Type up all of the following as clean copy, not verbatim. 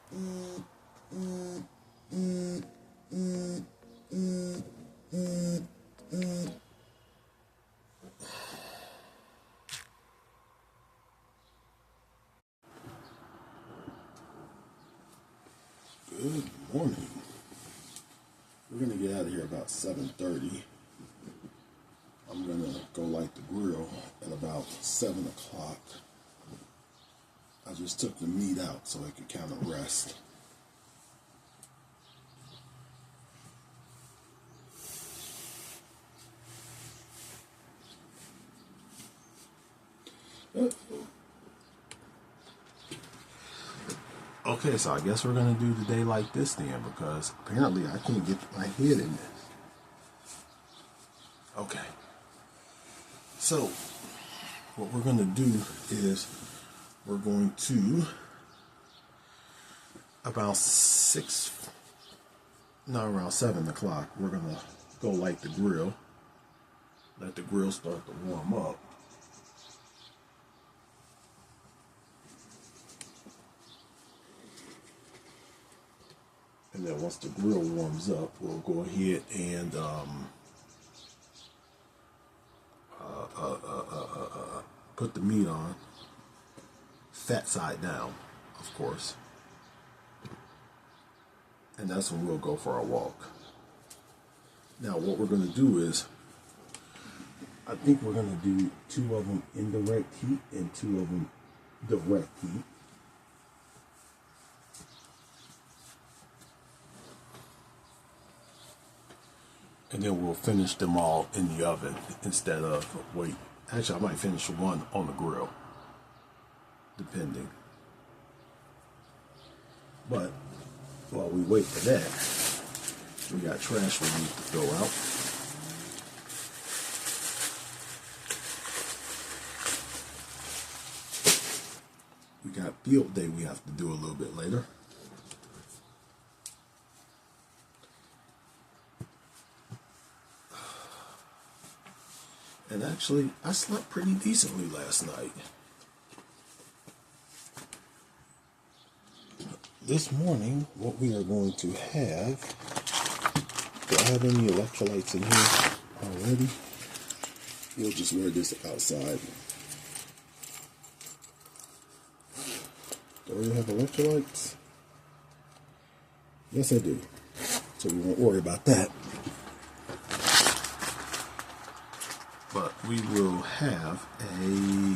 Good morning. We're going to get out of here about 7:30. I'm going to go light the grill at about 7 o'clock. I just took the meat out so it could kind of rest. Okay, so I guess we're going to do the day like this then, because apparently I can't get my head in this. Okay. So, what we're going to do is we're going to, around 7 o'clock, we're going to go light the grill. Let the grill start to warm up. And then once the grill warms up, we'll go ahead and put the meat on, fat side down, of course. And that's when we'll go for our walk. Now what we're going to do is, I think we're going to do 2 of them indirect heat and 2 of them direct heat. And then we'll finish them all in the oven instead of wait. Actually, I might finish one on the grill, depending. But while we wait for that, we got trash we need to throw out. We got field day we have to do a little bit later. And actually, I slept pretty decently last night. This morning, what we are going to have, do I have any electrolytes in here already? We'll just wear this outside. Do I already have electrolytes? Yes, I do. So we won't worry about that. But we will have a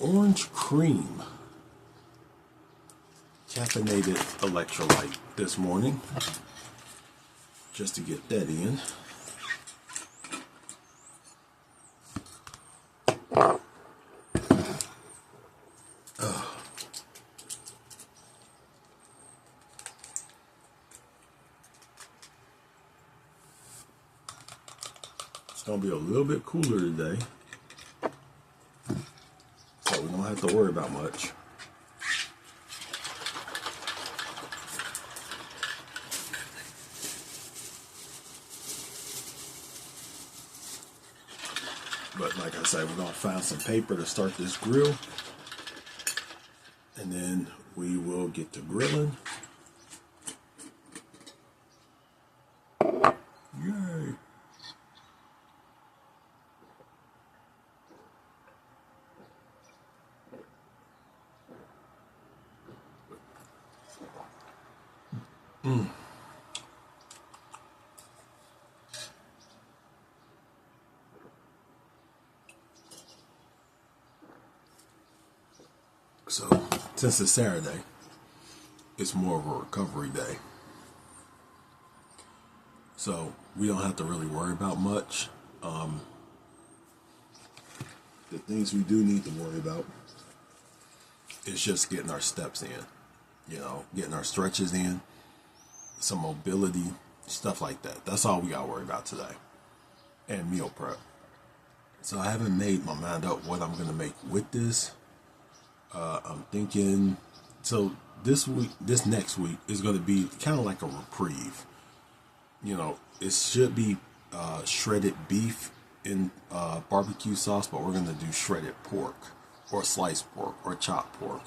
orange cream caffeinated electrolyte this morning, just to get that in. It's going to be a little bit cooler today, so we don't have to worry about much. But like I said, we're going to find some paper to start this grill, and then we will get to grilling. Yay! So, since it's Saturday, it's more of a recovery day. So, we don't have to really worry about much. The things we do need to worry about is just getting our steps in. You know, getting our stretches in, some mobility, stuff like that. That's all we got to worry about today. And meal prep. So, I haven't made my mind up what I'm going to make with this. I'm thinking, so this next week is going to be kind of like a reprieve. You know, it should be shredded beef in barbecue sauce, but we're gonna do shredded pork or sliced pork or chopped pork,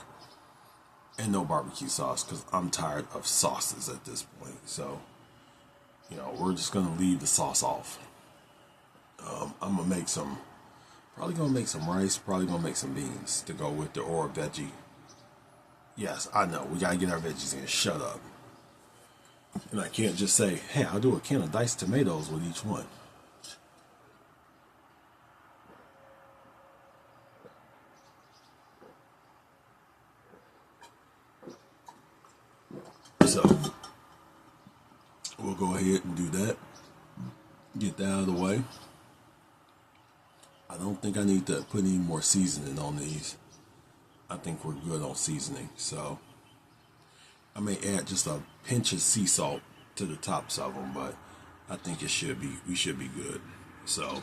and no barbecue sauce because I'm tired of sauces at this point. So, you know, we're just gonna leave the sauce off. I'm gonna make some, probably gonna make some rice, probably gonna make some beans to go with the or veggie. Yes, I know, we gotta get our veggies in, shut up. And I can't just say, hey, I'll do a can of diced tomatoes with each one. So, we'll go ahead and do that. Get that out of the way. I don't think I need to put any more seasoning on these. I think we're good on seasoning. So, I may add just a pinch of sea salt to the tops of them, but I think we should be good. So,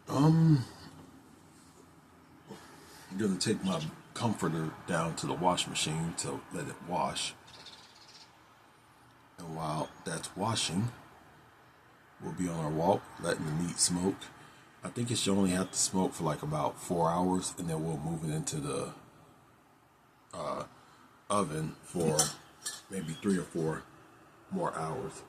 I'm gonna take my comforter down to the wash machine to let it wash. And while that's washing, we'll be on our walk, letting the meat smoke. I think it should only have to smoke for like about 4 hours, and then we'll move it into the oven for maybe 3 or 4 more hours.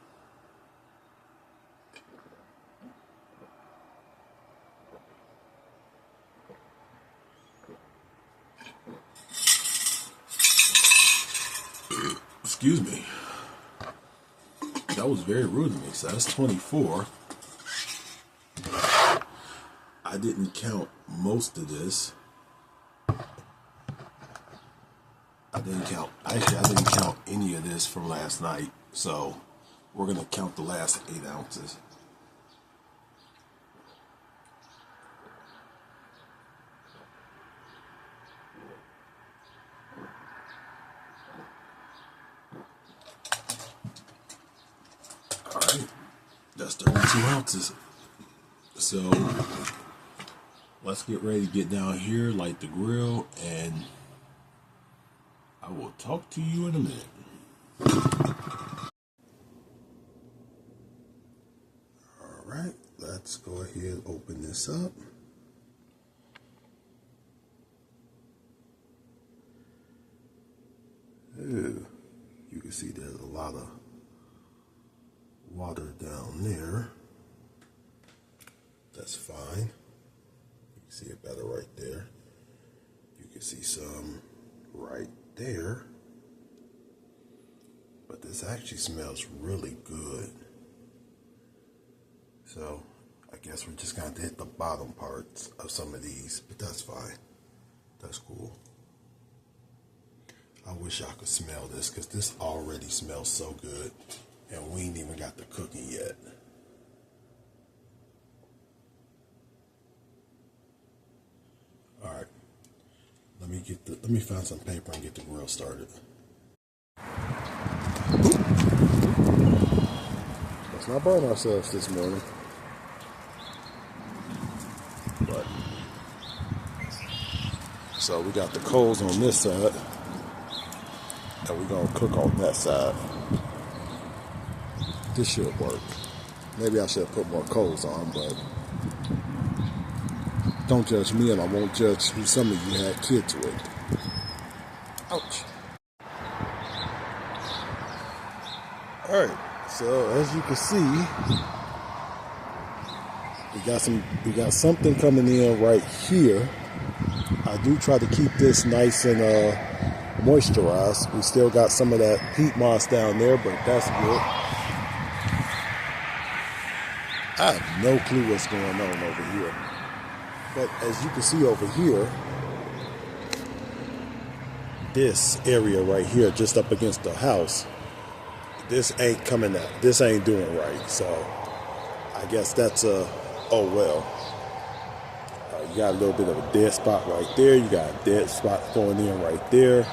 Excuse me. That was very rude of me. So that's 24. I didn't count most of this. I didn't count any of this from last night. So we're going to count the last 8 ounces. All right, that's 32 ounces. So let's get ready to get down here, light the grill, and I will talk to you in a minute. All right, let's go ahead and open this up. Ooh, you can see there's a lot of water down there. That's fine. You can see it better right there. You can see some right there. But this actually smells really good. So I guess we're just going to hit the bottom parts of some of these, but that's fine. That's cool. I wish I could smell this because this already smells so good. And we ain't even got the cooking yet. All right, let me find some paper and get the grill started. Let's not burn ourselves this morning. But so we got the coals on this side, and we're gonna cook on that side. This should work. Maybe I should have put more coals on, but don't judge me, and I won't judge who some of you had kids with. Ouch. All right, so as you can see, we got something coming in right here. I do try to keep this nice and moisturized. We still got some of that peat moss down there, but that's good. I have no clue what's going on over here. But as you can see over here, this area right here, just up against the house, this ain't coming out. This ain't doing right. So I guess that's oh well. You got a little bit of a dead spot right there. You got a dead spot going in right there.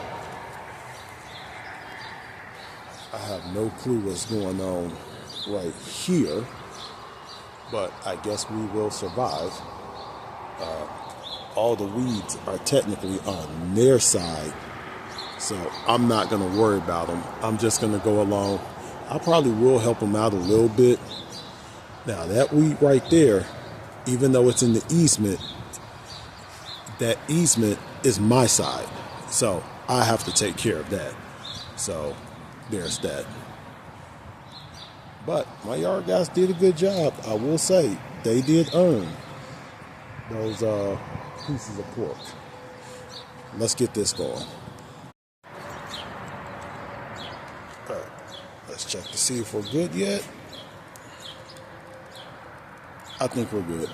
I have no clue what's going on right here. But I guess we will survive. All the weeds are technically on their side, so I'm not going to worry about them. I'm just going to go along I probably will help them out a little bit. Now that weed right there, even though it's in the easement, that easement is my side. So I have to take care of that. So there's that. But my yard guys did a good job. I will say they did earn those pieces of pork. Let's get this going. All right, let's check to see if we're good yet. I think we're good.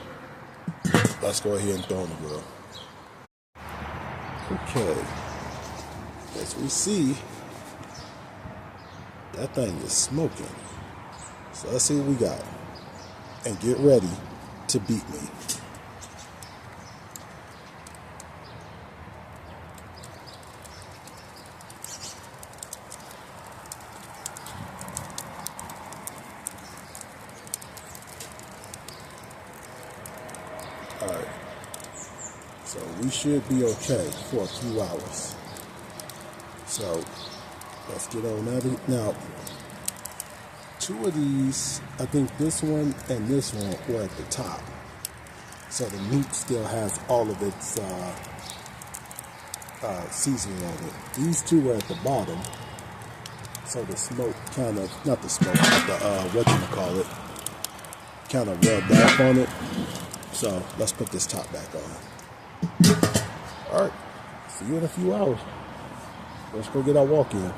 Let's go ahead and throw in the grill. Okay. As we see, that thing is smoking. So let's see what we got. And get ready to beat me. Alright. So we should be okay for a few hours. So let's get on that. Now, two of these, I think this one and this one were at the top. So the meat still has all of its seasoning on it. These two were at the bottom. So the smoke kind of, not the smoke, but the, whatchamacallit, kind of rubbed off on it. So let's put this top back on. All right, see you in a few hours. Let's go get our walk in.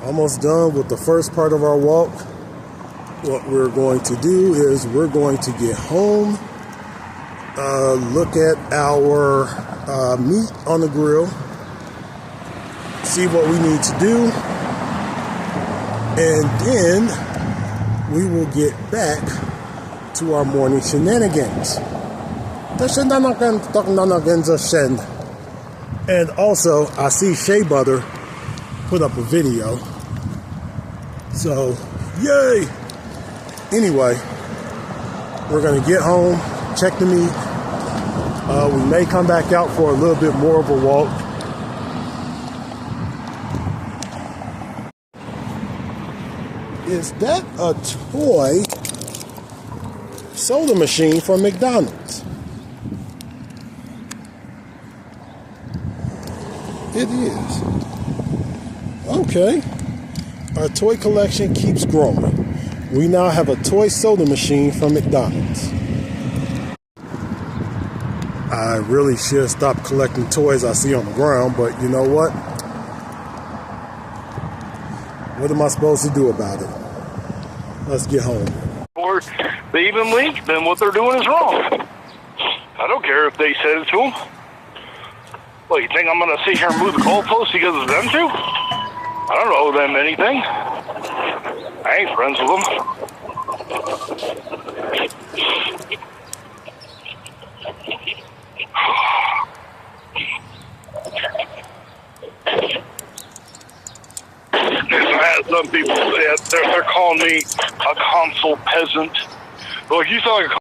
Almost done with the first part of our walk. What we're going to do is we're going to get home, look at our meat on the grill, see what we need to do, and then we will get back to our morning shenanigans. The shenanigans of Shen. And also, I see Shea Butter put up a video. So, yay! Anyway, we're going to get home, check the meat. We may come back out for a little bit more of a walk. Is that a toy soda machine from McDonald's? It is. Okay. Our toy collection keeps growing. We now have a toy soda machine from McDonald's. I really should stop collecting toys I see on the ground, but you know what? What am I supposed to do about it? Let's get home. Or they even leak, then what they're doing is wrong. I don't care if they said it to them. What, you think I'm going to sit here and move the goalposts because of them two? I don't owe them anything. I ain't friends with them. I had some people say they're calling me a console peasant. Well, you sound like a...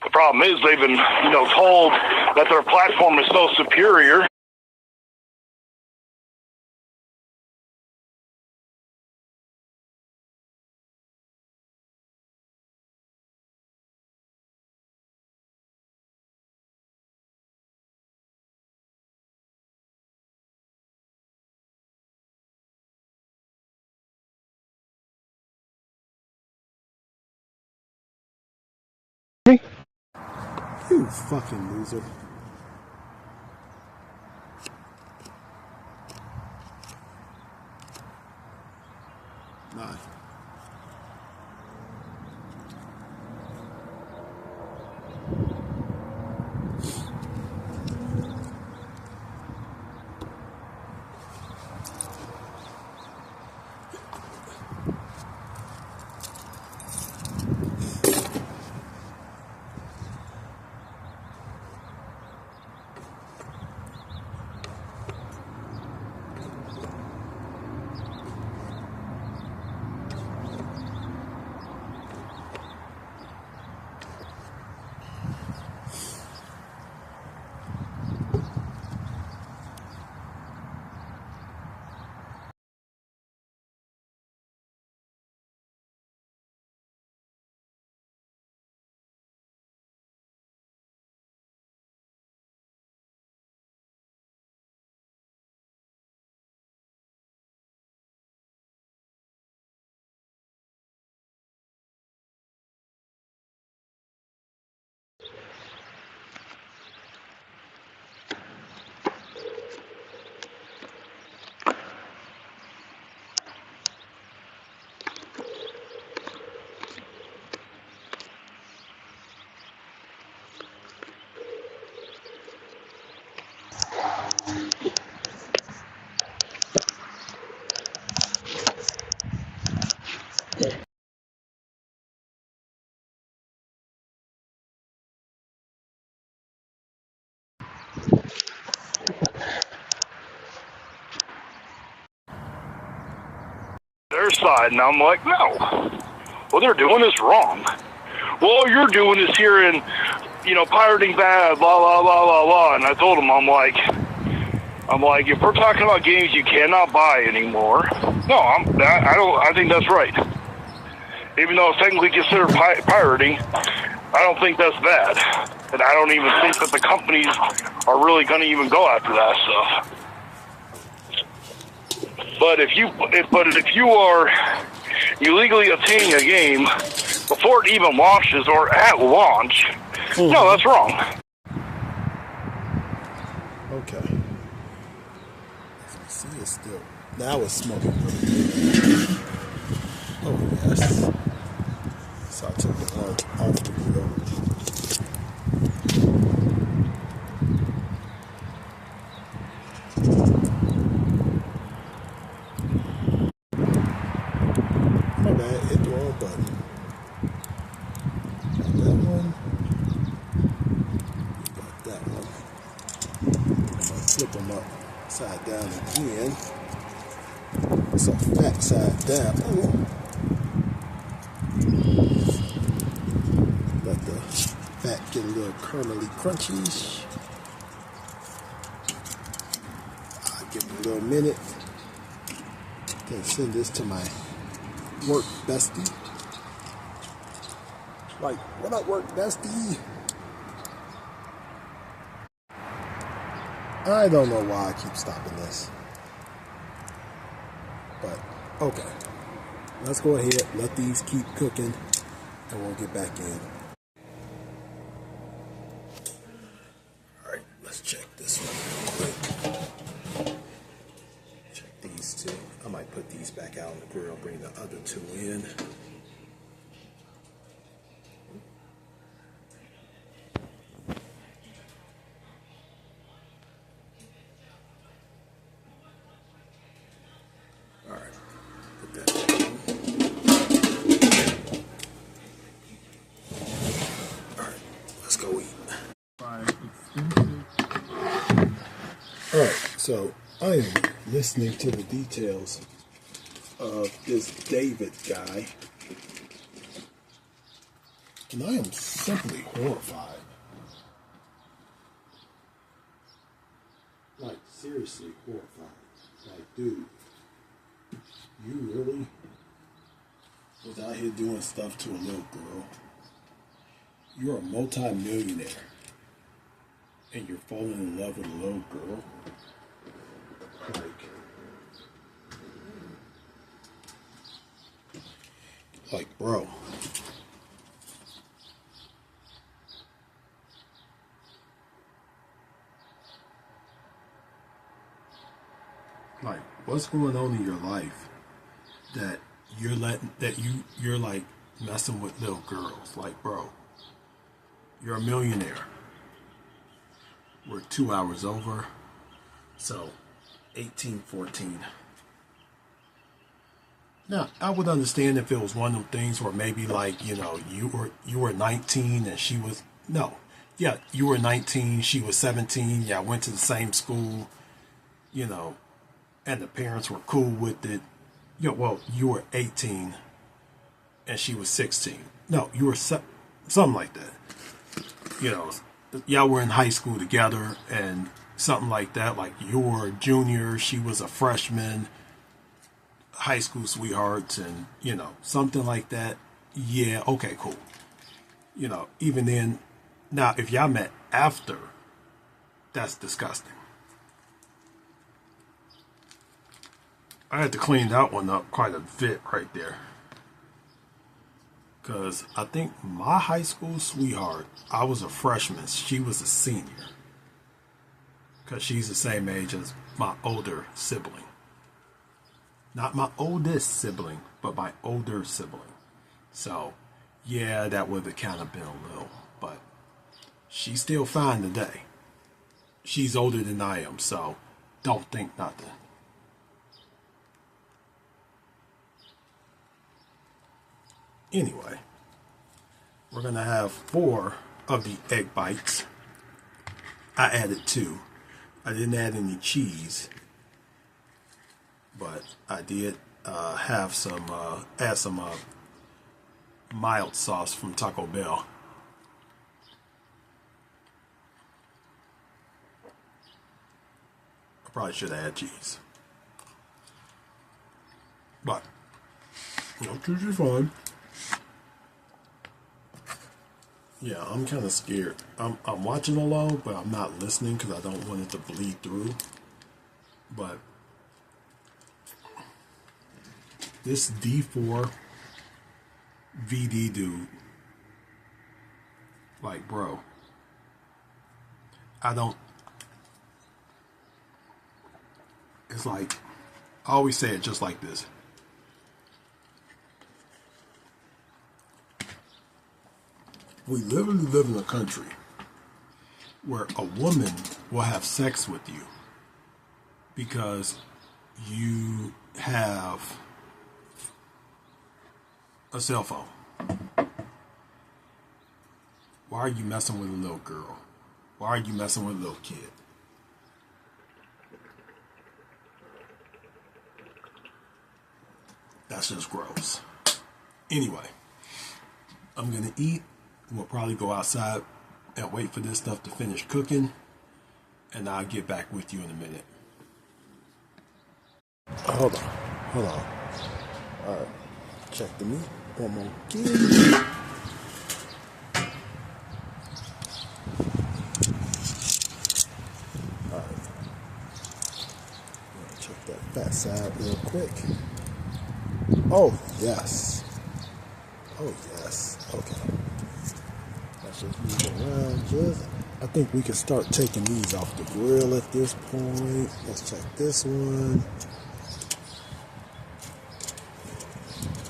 The problem is they've been, told that their platform is so superior. You fucking loser. Nah. Their side, and I'm like, no. What they're doing is wrong. Well, all you're doing is hearing, pirating bad, blah, blah, blah, blah, blah. And I told them, I'm like, if we're talking about games you cannot buy anymore, no, I think that's right. Even though it's technically considered pirating, I don't think that's bad. And I don't even think that the companies are really going to even go after that stuff. But if you are illegally obtaining a game before it even launches or at launch, no, that's wrong. Okay. As you see, it's still now it's smoking really good. Oh yes. So I took the orange off the grill. My bad, hit the wrong button. Got that one. Got that one. I'm gonna flip them upside down again. So fat side down. Ooh. Let the fat get a little caramely crunchies. I'll give it a little minute. Then send this to my work bestie. Like, what up, work bestie? I don't know why I keep stopping this. But, okay. Let's go ahead, let these keep cooking, and we'll get back in. Alright, let's check this one real quick. Check these two. I might put these back out on the grill, bring the other two in. Alright, put that down. Alright, let's go eat. Alright, so I am listening to the details of this David guy, and I am simply horrified. Like, seriously horrified. Like, dude, you really was out here doing stuff to a little girl. You're a multi-millionaire, and you're falling in love with a little girl. Like, bro. Like, what's going on in your life that you're like messing with little girls? Like, bro, you're a millionaire. We're 2 hours over, so 18:14. Now, I would understand if it was one of them things where maybe like, you were 19 and she was, no. Yeah, you were 19, she was 17, yeah, went to the same school, and the parents were cool with it. Well, you were 18 and she was 16. No, you were something like that. Y'all were in high school together and something like that. Like, you were a junior, she was a freshman, high school sweethearts, and something like that. Yeah, okay, cool. Even then, now if y'all met after, that's disgusting. I had to clean that one up quite a bit right there, because I think my high school sweetheart, I was a freshman, she was a senior, because she's the same age as my older sibling. Not my oldest sibling, but my older sibling. So, yeah, that would have kind of been a little, but she's still fine today. She's older than I am, so don't think nothing. Anyway, we're going to have 4 of the egg bites. I added 2. I didn't add any cheese, but I did have some add some mild sauce from Taco Bell. I probably should add cheese, but no cheese is fine. Yeah, I'm kind of scared. I'm watching along, but I'm not listening because I don't want it to bleed through. But this D4 VD dude, like, bro, it's like, I always say it just like this. We literally live in a country where a woman will have sex with you because you have a cell phone. Why are you messing with a little girl? Why are you messing with a little kid? That's just gross. Anyway, I'm gonna eat. We'll probably go outside and wait for this stuff to finish cooking, and I'll get back with you in a minute. Hold on. All right, check the meat one more again. All right, check that fat side real quick. Oh yes. Okay. Just move around just. I think we can start taking these off the grill at this point. Let's check this one.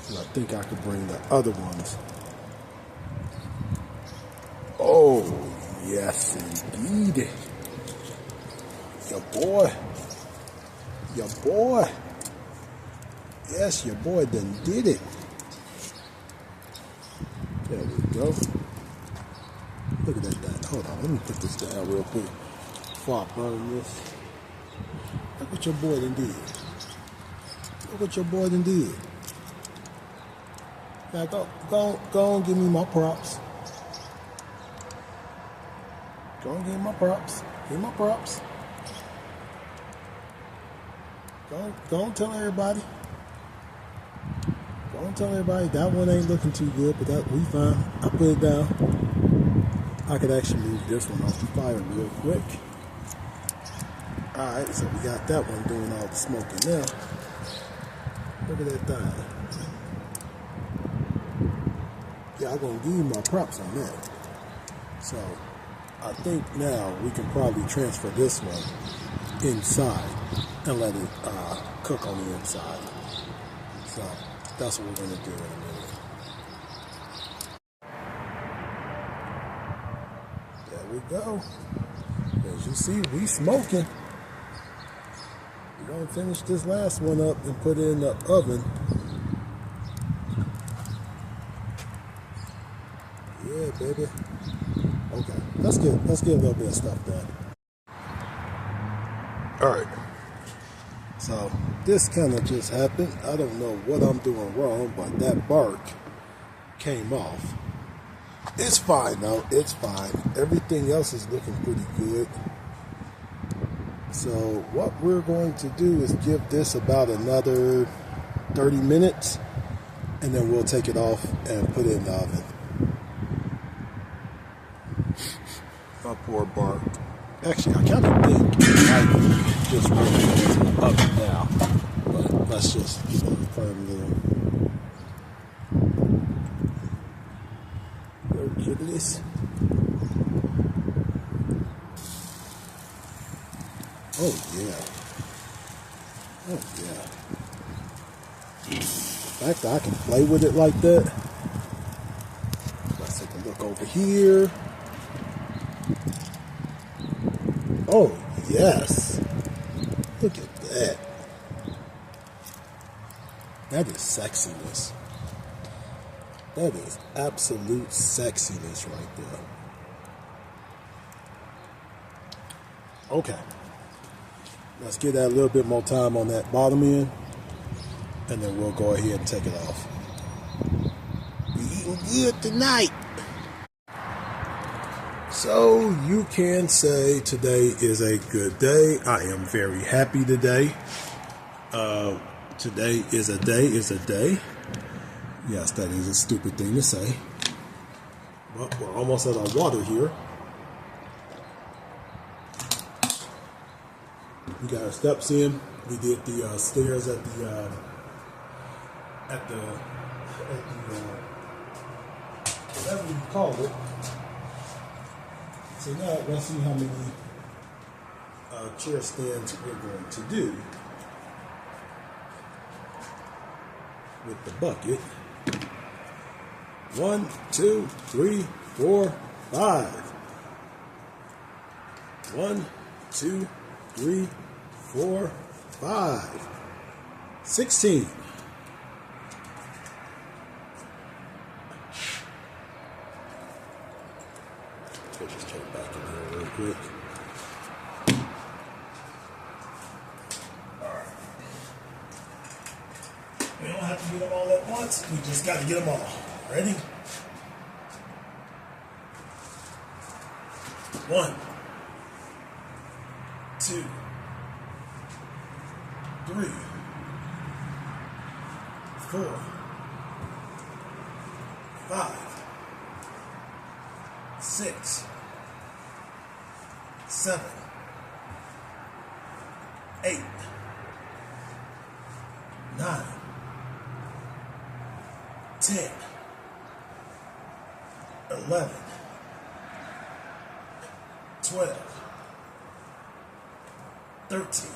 And I think I could bring the other ones. Oh, yes indeed. Your boy. Yes, your boy done did it. There we go. Look at that. Hold on, let me put this down real quick before I burn this. Look what your boy done did. Now go on, give me my props. Go on, give me my props. Give me my props. Go on, tell everybody. Go on, tell everybody that one ain't looking too good, but that we fine. I put it down. I could actually move this one off the fire real quick. Alright, so we got that one doing all the smoking now. Look at that thing. Yeah, I'm going to give you my props on that. So, I think now we can probably transfer this one inside and let it cook on the inside. So, that's what we're going to do in a minute. We go. As you see, we smoking. We're gonna finish this last one up and put it in the oven. Yeah, baby. Okay, let's get a little bit of stuff done. All right. So this kind of just happened. I don't know what I'm doing wrong, but that bark came off. It's fine though, it's fine. Everything else is looking pretty good. So what we're going to do is give this about another 30 minutes and then we'll take it off and put it in the oven. My poor bark. Actually, I kind of think I might just put it in the oven now. But let's just confirm there. This. Oh yeah. The fact that I can play with it like that. Let's take a look over here. Oh yes. Look at that. That is sexiness. That is absolute sexiness right there. Okay. Let's get that a little bit more time on that bottom end, and then we'll go ahead and take it off. We eating good tonight. So you can say today is a good day. I am very happy today. Today is a day. Yes, that is a stupid thing to say. But we're almost at our water here. We got our steps in. We did the stairs at the whatever you call it. So now let's see how many chair stands we're going to do with the bucket. 1, 2, 3, 4, 5. 1, 2, 3, 4, 5. 16. Put this chair back in here real quick. Alright. We don't have to get them all at once. We just got to get them all. Ready? 1, 2, 3, 4, 5, 6, 7, 8, 9, 10, 11, 12, 13,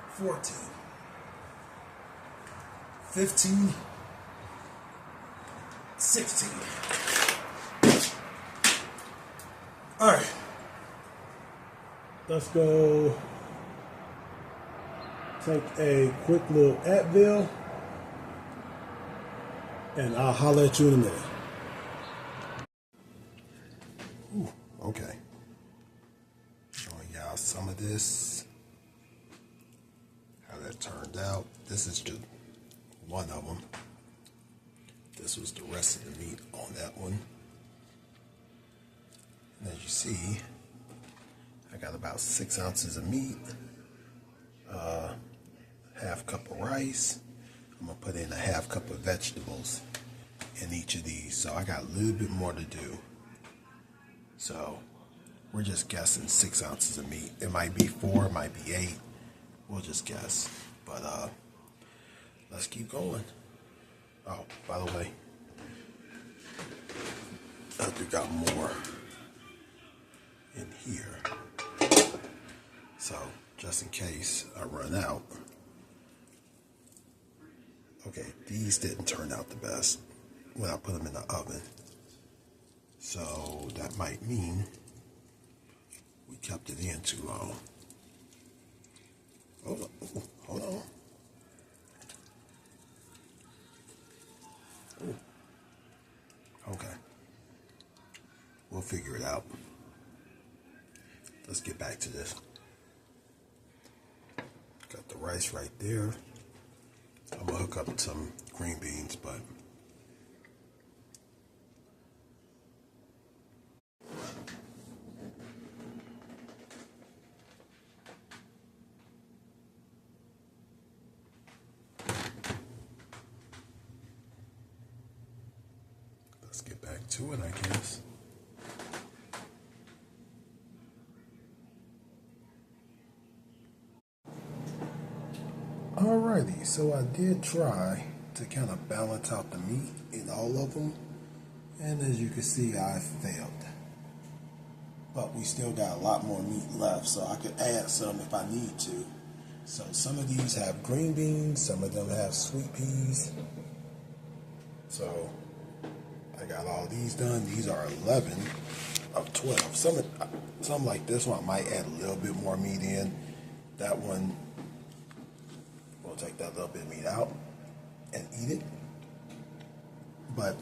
14, 15, 16. All right. Let's go take a quick little Advil, and I'll holler at you in a minute. Ooh, okay. Showing y'all some of this, how that turned out. This is just one of them. This was the rest of the meat on that one. And as you see, I got about 6 ounces of meat, half cup of rice. I'm gonna put in a half cup of vegetables in each of these. So I got a little bit more to do. So we're just guessing 6 ounces of meat. It might be 4, it might be 8. We'll just guess. But let's keep going. Oh, by the way, I do got more in here. So just in case I run out. Okay, these didn't turn out the best when I put them in the oven. So that might mean we kept it in too long. Hold on, hold on. Ooh. Okay. We'll figure it out. Let's get back to this. Got the rice right there. I'm gonna hook up some green beans, but let's get back to it, I guess. Alrighty, so I did try to kind of balance out the meat in all of them, and as you can see, I failed. But we still got a lot more meat left, so I could add some if I need to. So some of these have green beans, some of them have sweet peas. So I got all these done. These are 11 of 12. Some like this one, I might add a little bit more meat in. That one, we'll take that little bit of meat out and eat it. But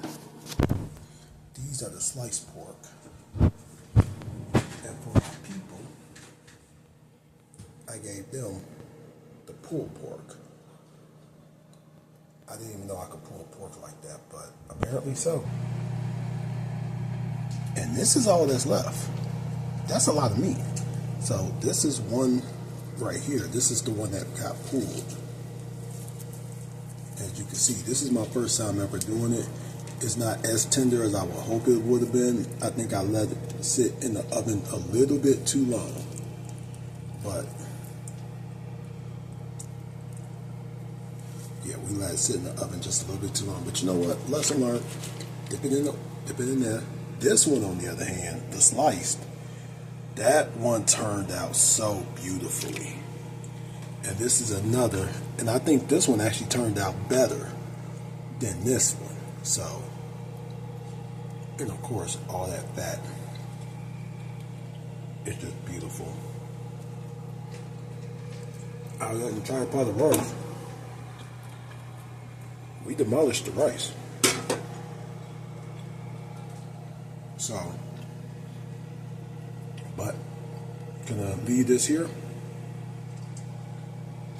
these are the sliced pork. And for my people, I gave them the pulled pork. I didn't even know I could pull pork like that, but apparently so. And this is all that's left. That's a lot of meat. So this is one right here. This is the one that got pulled. As you can see, this is my first time ever doing it. It's not as tender as I would hope it would have been. I think I let it sit in the oven a little bit too long. But yeah, we let it sit in the oven just a little bit too long. But you know what? Lesson learned. Dip it in there. This one, on the other hand, the sliced, that one turned out so beautifully. And this is another, and I think this one actually turned out better than this one. So, and of course, all that fat. It's just beautiful. I was going to try a pot of rice. We demolished the rice. So, but gonna leave this here.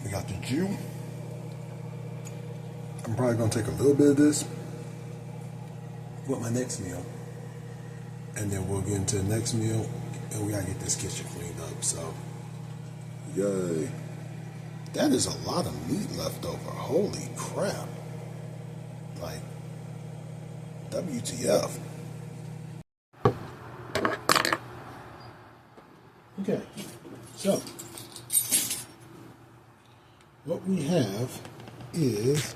We got the Jew. I'm probably gonna take a little bit of this with my next meal, and then we'll get into the next meal, and we gotta get this kitchen cleaned up. So, yay! That is a lot of meat left over. Holy crap! Like, WTF? Okay, so what we have is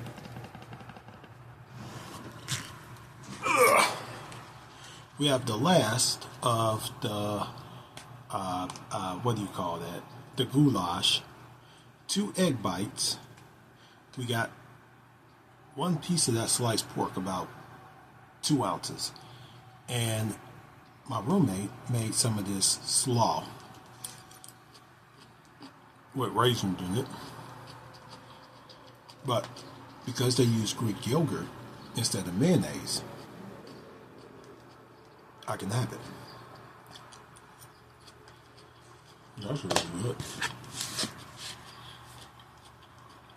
we have the last of the what do you call that? The goulash, 2 egg bites. We got 1 piece of that sliced pork, about 2 ounces, and my roommate made some of this slaw with raisins in it, but because they use Greek yogurt instead of mayonnaise, I can have it. That's really good.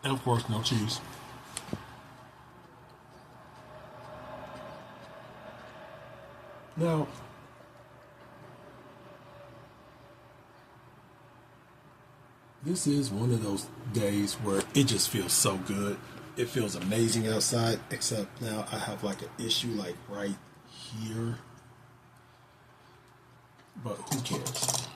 And of course, no cheese. Now, this is one of those days where it just feels so good. It feels amazing outside, except now I have like an issue like right here. But who cares?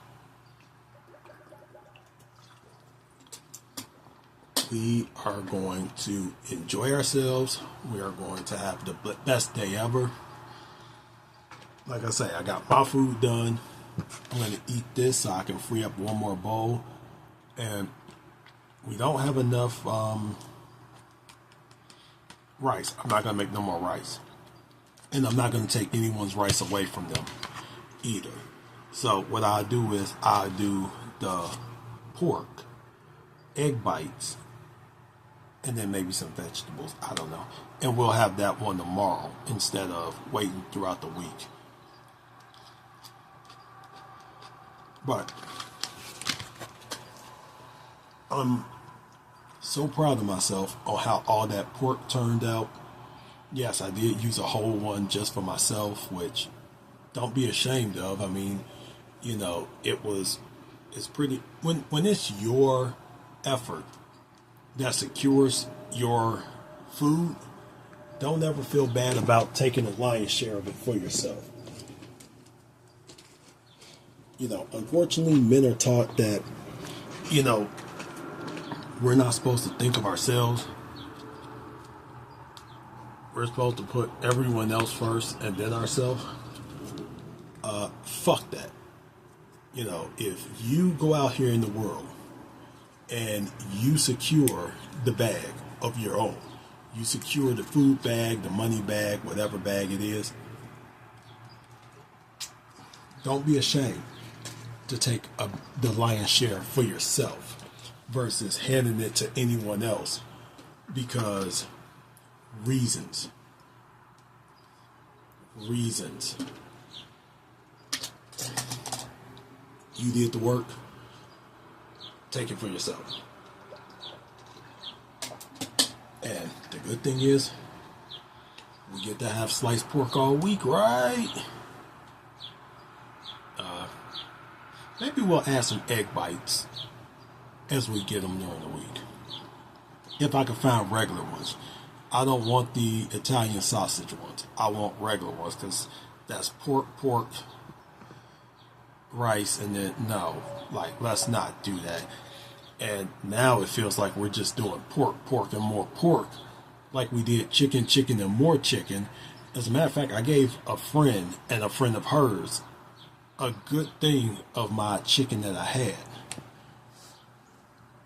We are going to enjoy ourselves. We are going to have the best day ever. Like I say, I got my food done. I'm going to eat this so I can free up one more bowl. And we don't have enough rice. I'm not going to make no more rice. And I'm not going to take anyone's rice away from them either. So what I'll do is I'll do the pork, egg bites, and then maybe some vegetables. I don't know. And we'll have that one tomorrow instead of waiting throughout the week. But I'm so proud of myself on how all that pork turned out. Yes, I did use a whole one just for myself, which don't be ashamed of. I mean, you know, it's pretty, when it's your effort that secures your food, don't ever feel bad about taking a lion's share of it for yourself. You know, unfortunately, men are taught that, you know, we're not supposed to think of ourselves. We're supposed to put everyone else first and then ourselves. Fuck that. You know, if you go out here in the world and you secure the bag of your own, you secure the food bag, the money bag, whatever bag it is, don't be ashamed to take the lion's share for yourself versus handing it to anyone else because reasons. you did the work, take it for yourself. And the good thing is, we get to have sliced pork all week, right? Maybe we'll add some egg bites as we get them during the week. If I can find regular ones. I don't want the Italian sausage ones. I want regular ones because that's pork, rice, and then no, like let's not do that. And now it feels like we're just doing pork, and more pork, like we did chicken, and more chicken. As a matter of fact, I gave a friend and a friend of hers a good thing of my chicken that I had.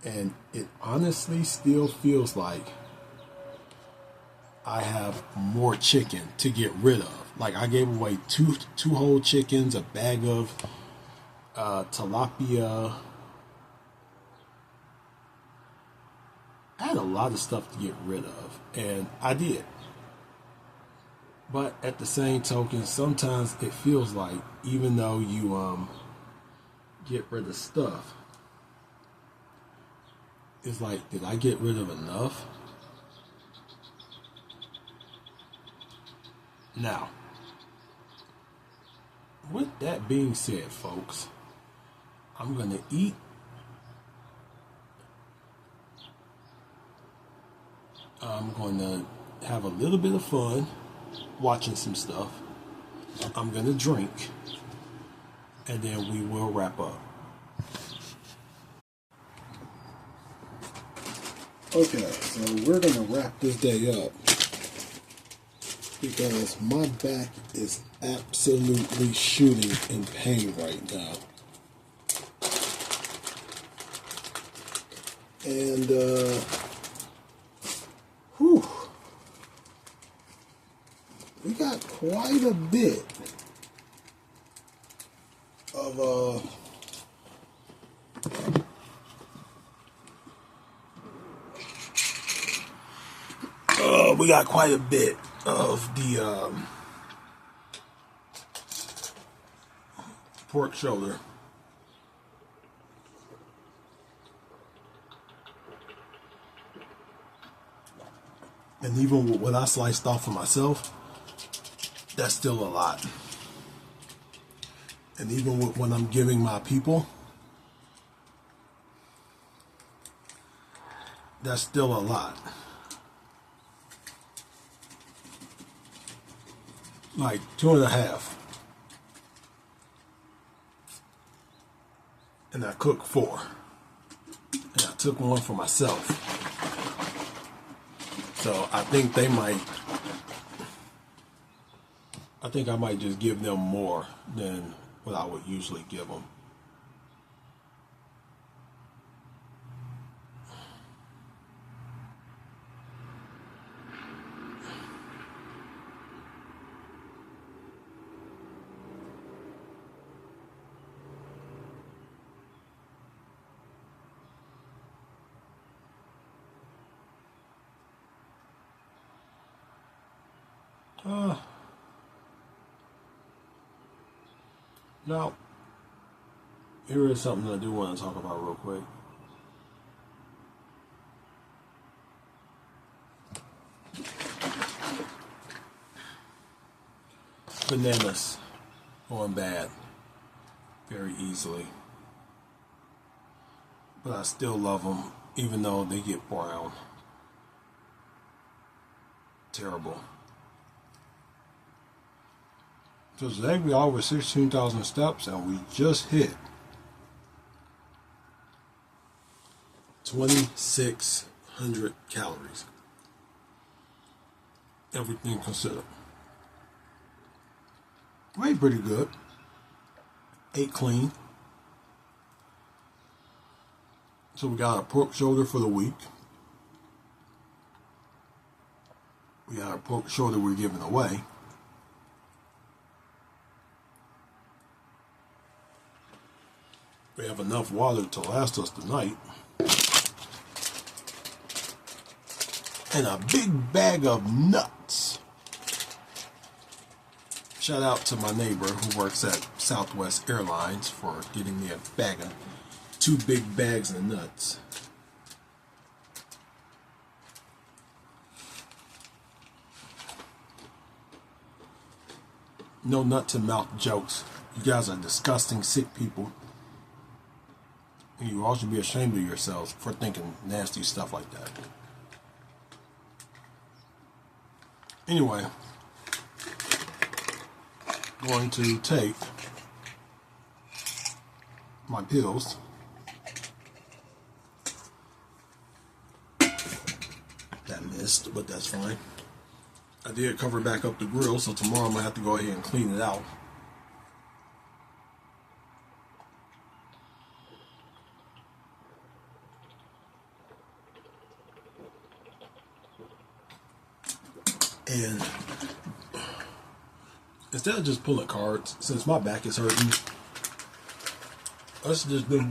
And it honestly still feels like I have more chicken to get rid of. Like I gave away two whole chickens, a bag of tilapia. I had a lot of stuff to get rid of, and I did. But at the same token, sometimes it feels like even though you get rid of stuff, it's like, did I get rid of enough? Now, with that being said, folks, I'm going to eat. I'm going to have a little bit of fun watching some stuff. I'm going to drink. And then we will wrap up. Okay, so we're going to wrap this day up because my back is absolutely shooting in pain right now. And, we got quite a bit of, we got quite a bit of the pork shoulder. And even with what I sliced off for myself, that's still a lot. And even with when I'm giving my people, that's still a lot. Like 2.5. And I cooked 4. And I took one for myself. So I think I might just give them more than what I would usually give them. Now, here is something I do want to talk about real quick. Bananas going bad very easily. But I still love them, even though they get brown. Terrible. So today we are over 16,000 steps and we just hit 2,600 calories. Everything considered. Weighed pretty good. Ate clean. So we got a pork shoulder for the week. We got a pork shoulder we're giving away. We have enough water to last us the night. And a big bag of nuts. Shout out to my neighbor who works at Southwest Airlines for getting me a bag of 2 big bags of nuts. No nut to mouth jokes. You guys are disgusting, sick people. And you all should be ashamed of yourselves for thinking nasty stuff like that. Anyway, going to take my pills. That missed, but that's fine. I did cover back up the grill, so tomorrow I'm going to have to go ahead and clean it out. And instead of just pulling cards, since my back is hurting, let's just do...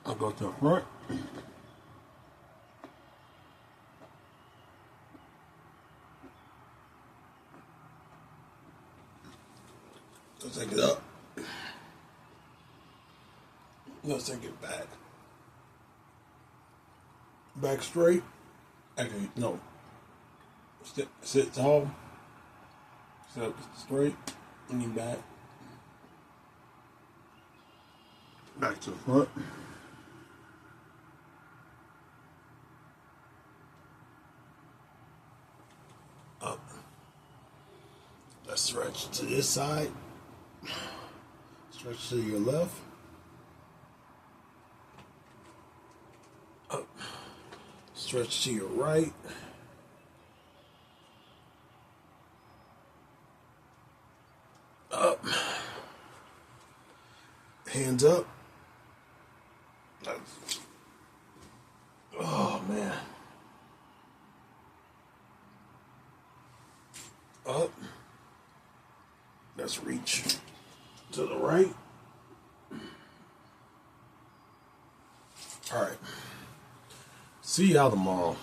I'll go to the front. Let's take it up. Let's take it back. Back straight. Actually, no. Sit tall. Sit straight. Lean back. Back to the front. Up. Let's stretch to this side. Stretch to your left. Up. Stretch to your right. Up. Hands up. Oh, man. Up. Let's reach to the right. All right. See y'all tomorrow.